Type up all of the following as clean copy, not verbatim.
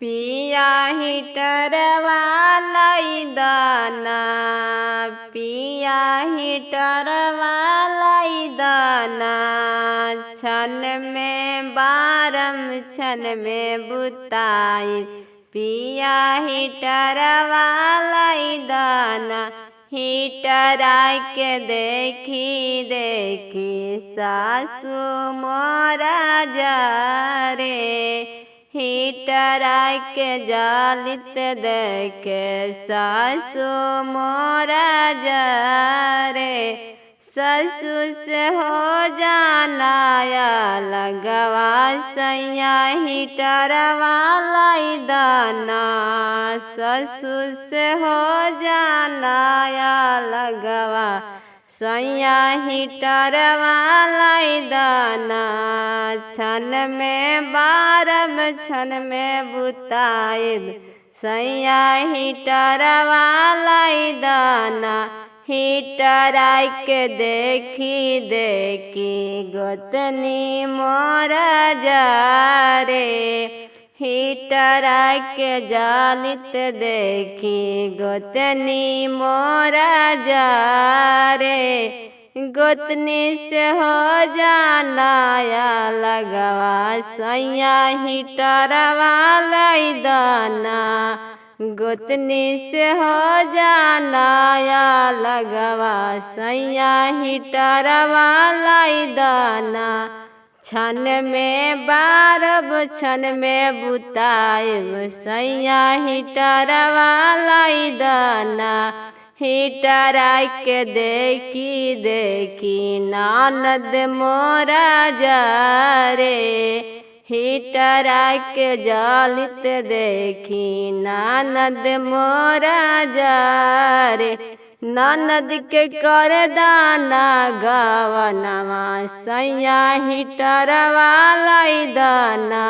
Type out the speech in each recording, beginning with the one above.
पिया हीटरवा लाई दाना, पिया हीटरवा लाई दाना। छन में बारम छन में बुताई, पिया हीटरवा लाई दाना। हीटर के देखी देखी सासू मोरा जा रे, हीटर के जालित देखे सासू मोरा जा रे। ससुर से हो जाना या लगवा सैया हीटरवा लाई दाना। ससुर से हो जाना या लगवा सैया हीटरवा लाई दाना। छन में बारम छन में बुताइब, सैया हीटरवा लाई दाना। हीटर के देखी देखी गोतनी मोरा जा रे, हीटर के जालित देखी गोतनी मोरा जा रे। गोतनी से हो जाना या लगवा सैया हीटरवा लाई दाना। गोतनी से हो जाना या लगवा सैया हीटरवा लाई दाना। छन में बारब छन में बुताइब, सैया हीटरवा लाई दाना। हीटर के देखी देखी ननद मोरा जा रे, हीटर के जालित देखी ननद मोरा जा रे। ननद के कर दाना गवनवा, सैया हीटरवा लाई दाना।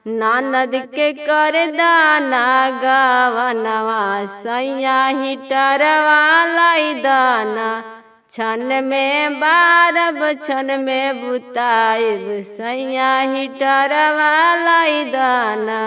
ननद के कर दाना गवनवा, सैया हीटरवा लाई दाना। छन में बारब छन में बुताइब, सैया हीटरवा लाई दाना।